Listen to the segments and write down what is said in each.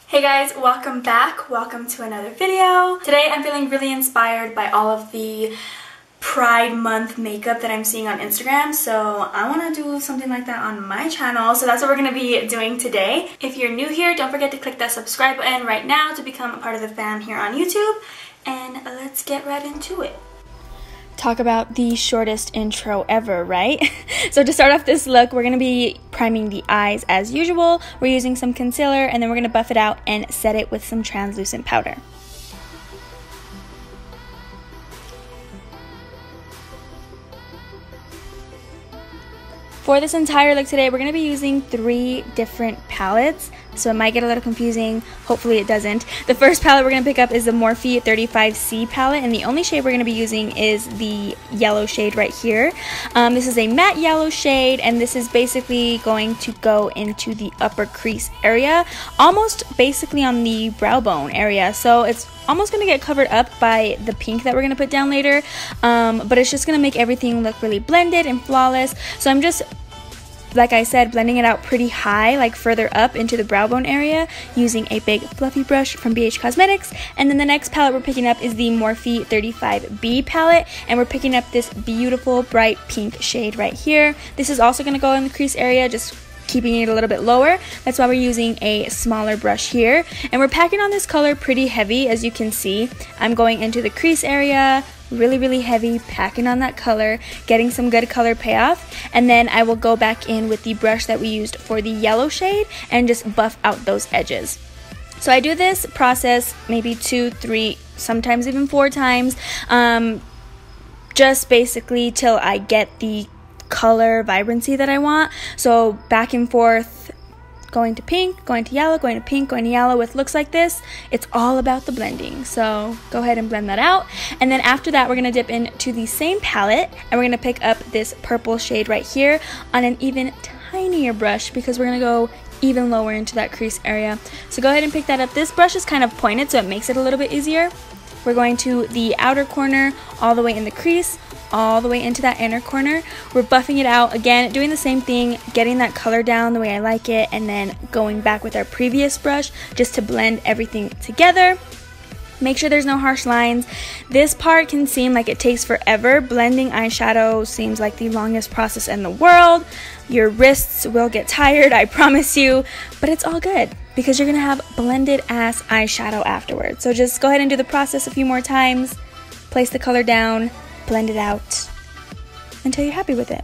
Hey guys, welcome back. Welcome to another video. Today I'm feeling really inspired by all of the Pride Month makeup that I'm seeing on Instagram, so I want to do something like that on my channel, so that's what we're going to be doing today. If you're new here, don't forget to click that subscribe button right now to become a part of the fam here on YouTube, and let's get right into it. Talk about the shortest intro ever, right? So to start off this look, we're going to be priming the eyes as usual. We're using some concealer and then we're going to buff it out and set it with some translucent powder. For this entire look today, we're going to be using 3 different palettes, so it might get a little confusing. Hopefully it doesn't. The first palette we're going to pick up is the Morphe 35C palette, and the only shade we're going to be using is the yellow shade right here. This is a matte yellow shade, and this is basically going to go into the upper crease area, almost basically on the brow bone area, so it's almost going to get covered up by the pink that we're going to put down later, but it's just going to make everything look really blended and flawless. So I'm just, like I said, blending it out pretty high, like further up into the brow bone area, using a big fluffy brush from BH Cosmetics. And then the next palette we're picking up is the Morphe 35B palette, and we're picking up this beautiful bright pink shade right here. This is also going to go in the crease area, just keeping it a little bit lower. That's why we're using a smaller brush here, and we're packing on this color pretty heavy. As you can see, I'm going into the crease area really heavy, packing on that color, getting some good color payoff, and then I will go back in with the brush that we used for the yellow shade and just buff out those edges. So I do this process maybe 2, 3, sometimes even 4 times, just basically till I get the color vibrancy that I want. So back and forth, going to pink, going to yellow, going to pink, going to yellow with looks like this. It's all about the blending, so go ahead and blend that out. And then after that, we're going to dip into the same palette and we're going to pick up this purple shade right here on an even tinier brush, because we're going to go even lower into that crease area. So go ahead and pick that up. This brush is kind of pointed, so it makes it a little bit easier. We're going to the outer corner, all the way in the crease, all the way into that inner corner. We're buffing it out, again doing the same thing, getting that color down the way I like it, and then going back with our previous brush just to blend everything together. Make sure there's no harsh lines. This part can seem like it takes forever. Blending eyeshadow seems like the longest process in the world. Your wrists will get tired, I promise you, but it's all good because you're gonna have blended ass eyeshadow afterwards. So just go ahead and do the process a few more times, place the color down, blend it out until you're happy with it.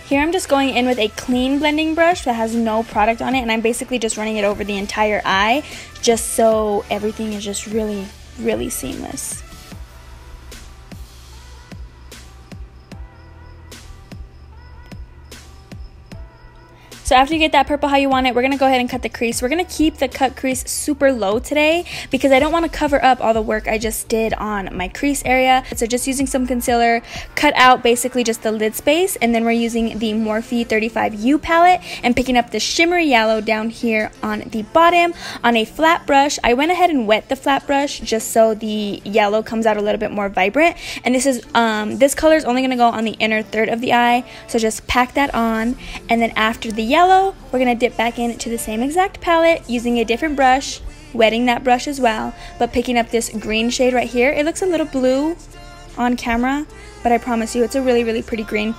Here I'm just going in with a clean blending brush that has no product on it, and I'm basically just running it over the entire eye just so everything is just really seamless. So after you get that purple how you want it, we're going to go ahead and cut the crease. We're going to keep the cut crease super low today because I don't want to cover up all the work I just did on my crease area. So just using some concealer, cut out basically just the lid space, and then we're using the Morphe 35U palette and picking up the shimmery yellow down here on the bottom on a flat brush. I went ahead and wet the flat brush just so the yellow comes out a little bit more vibrant, and this is this color is only going to go on the inner third of the eye, so just pack that on. And then after the yellow, we're going to dip back into the same exact palette using a different brush, wetting that brush as well, but picking up this green shade right here. It looks a little blue on camera, but I promise you it's a really pretty green.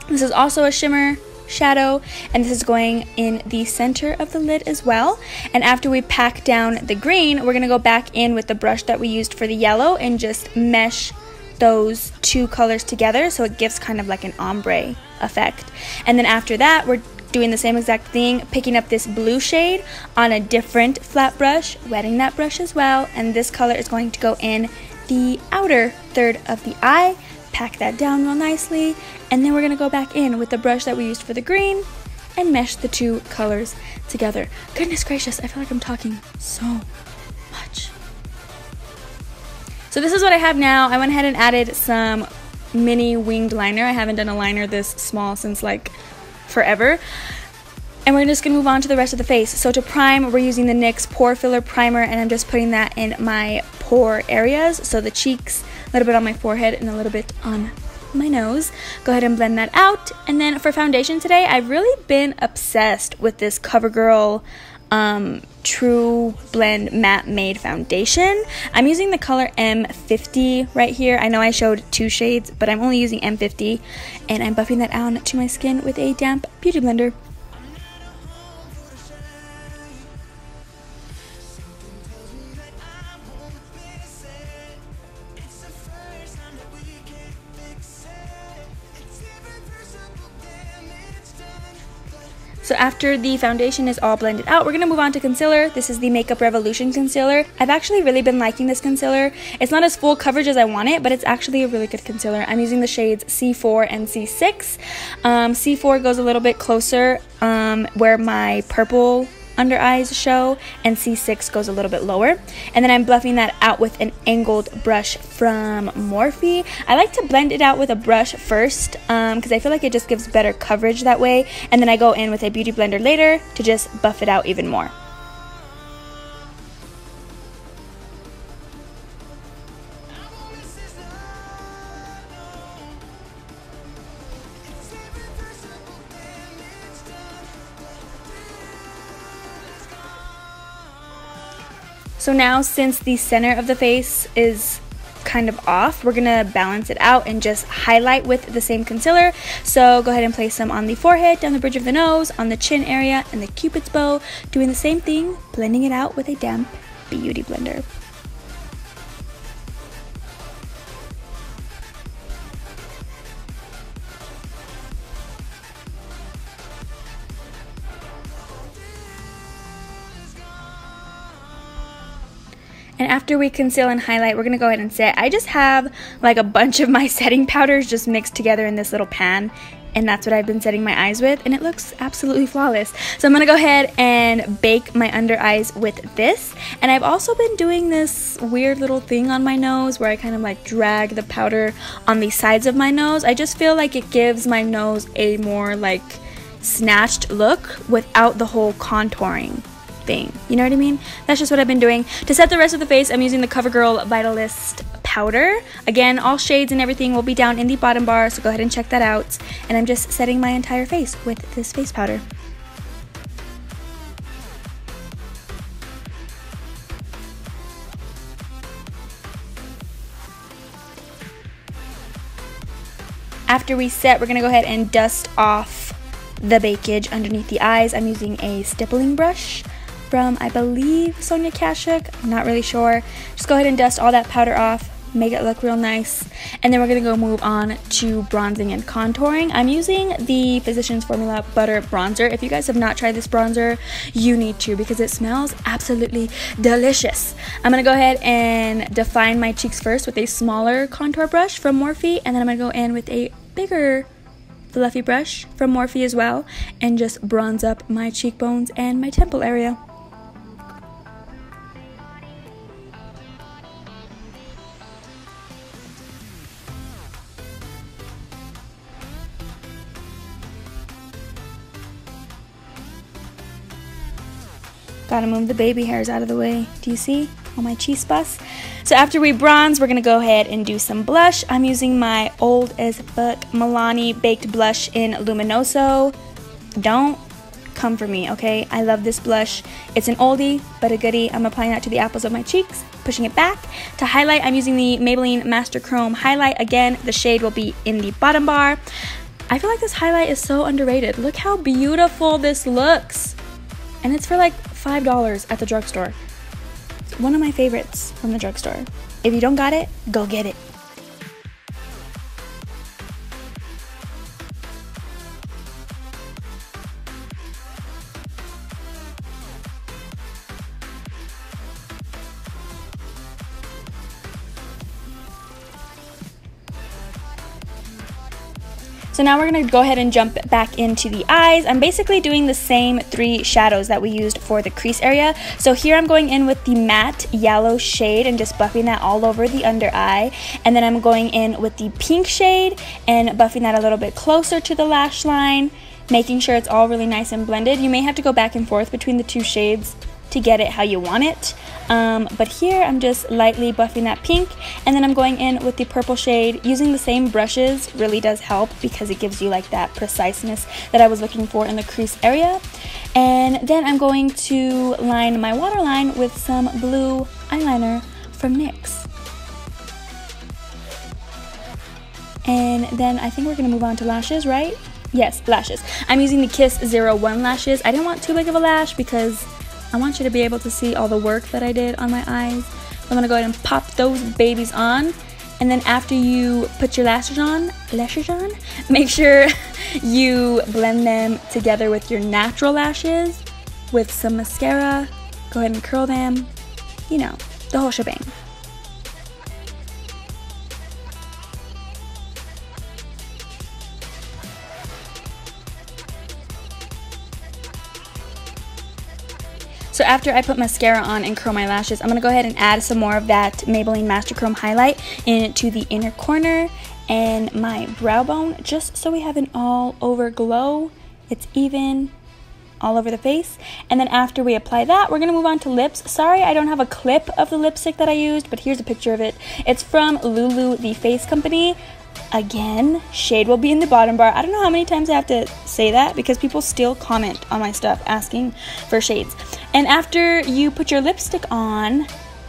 This is also a shimmer shadow, and this is going in the center of the lid as well. And after we pack down the green, we're going to go back in with the brush that we used for the yellow and just mesh those 2 colors together so it gives kind of like an ombre effect. And then after that, we're doing the same exact thing, picking up this blue shade on a different flat brush, wetting that brush as well, and this color is going to go in the outer third of the eye. Pack that down real nicely, and then we're going to go back in with the brush that we used for the green and mesh the 2 colors together. Goodness gracious, I feel like I'm talking so much. So this is what I have now. I went ahead and added some mini winged liner. I haven't done a liner this small since like forever. And we're just going to move on to the rest of the face. So to prime, we're using the NYX Pore Filler Primer, and I'm just putting that in my pore areas. So the cheeks, a little bit on my forehead, and a little bit on my nose. Go ahead and blend that out. And then for foundation today, I've really been obsessed with this CoverGirl TruBlend MatteMade foundation. I'm using the color M50 right here. I know I showed 2 shades, but I'm only using M50, and I'm buffing that out to my skin with a damp beauty blender. So after the foundation is all blended out, we're going to move on to concealer. This is the Makeup Revolution concealer. I've actually really been liking this concealer. It's not as full coverage as I want it, but it's actually a really good concealer. I'm using the shades C4 and C6. C4 goes a little bit closer where my purple under eyes show, and C6 goes a little bit lower. And then I'm buffing that out with an angled brush from Morphe. I like to blend it out with a brush first because I feel like it just gives better coverage that way, and then I go in with a beauty blender later to just buff it out even more. So now, since the center of the face is kind of off, we're gonna balance it out and just highlight with the same concealer. So go ahead and place some on the forehead, down the bridge of the nose, on the chin area, and the cupid's bow, doing the same thing, blending it out with a damp beauty blender. And after we conceal and highlight, we're going to go ahead and set. I just have like a bunch of my setting powders just mixed together in this little pan, and that's what I've been setting my eyes with, and it looks absolutely flawless. So I'm going to go ahead and bake my under eyes with this. And I've also been doing this weird little thing on my nose where I kind of like drag the powder on the sides of my nose. I just feel like it gives my nose a more like snatched look without the whole contouring thing. You know what I mean? That's just what I've been doing. To set the rest of the face, I'm using the CoverGirl Vitalist powder. Again, all shades and everything will be down in the bottom bar, so go ahead and check that out. And I'm just setting my entire face with this face powder. After we set, we're gonna go ahead and dust off the bakage underneath the eyes. I'm using a stippling brush from, I believe, Sonia Kashuk. I'm not really sure. Just go ahead and dust all that powder off, make it look real nice. And then we're gonna go move on to bronzing and contouring. I'm using the Physicians Formula Butter Bronzer. If you guys have not tried this bronzer, you need to, because it smells absolutely delicious. I'm gonna go ahead and define my cheeks first with a smaller contour brush from Morphe, and then I'm gonna go in with a bigger fluffy brush from Morphe as well, and just bronze up my cheekbones and my temple area. Gotta move the baby hairs out of the way. Do you see all my cheese bus? So after we bronze, we're gonna go ahead and do some blush. I'm using my old as fuck Milani Baked Blush in Luminoso. Don't come for me, okay? I love this blush. It's an oldie, but a goodie. I'm applying that to the apples of my cheeks, pushing it back. To highlight, I'm using the Maybelline Master Chrome Highlight. Again, the shade will be in the bottom bar. I feel like this highlight is so underrated. Look how beautiful this looks. And it's for like $5 at the drugstore. It's one of my favorites from the drugstore. If you don't got it, go get it. So now we're going to go ahead and jump back into the eyes. I'm basically doing the same 3 shadows that we used for the crease area. So here I'm going in with the matte yellow shade and just buffing that all over the under eye. And then I'm going in with the pink shade and buffing that a little bit closer to the lash line. making sure it's all really nice and blended. You may have to go back and forth between the two shades to get it how you want it. But here I'm just lightly buffing that pink, and then I'm going in with the purple shade. Using the same brushes really does help because it gives you like that preciseness that I was looking for in the crease area. And then I'm going to line my waterline with some blue eyeliner from NYX. And then I think we're gonna move on to lashes, right? Yes, lashes. I'm using the Kiss 01 lashes. I didn't want too big of a lash because I want you to be able to see all the work that I did on my eyes. So I'm gonna go ahead and pop those babies on. And then after you put your lashes on, make sure you blend them together with your natural lashes with some mascara. Go ahead and curl them, you know, the whole shebang. So after I put mascara on and curl my lashes, I'm going to go ahead and add some more of that Maybelline Master Chrome highlight into the inner corner and my brow bone, just so we have an all over glow. It's even all over the face. And then after we apply that, we're going to move on to lips. Sorry, I don't have a clip of the lipstick that I used, but here's a picture of it. It's from LuLu, the face company. Again, shade will be in the bottom bar. I don't know how many times I have to say that because people still comment on my stuff asking for shades. And after you put your lipstick on,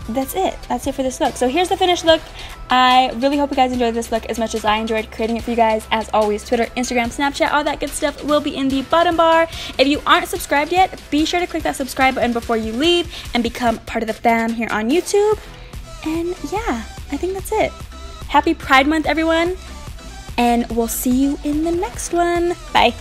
that's it. That's it for this look. So here's the finished look. I really hope you guys enjoyed this look as much as I enjoyed creating it for you guys. As always, Twitter, Instagram, Snapchat, all that good stuff will be in the bottom bar. If you aren't subscribed yet, be sure to click that subscribe button before you leave and become part of the fam here on YouTube. And yeah, I think that's it. Happy Pride Month, everyone. And we'll see you in the next one. Bye.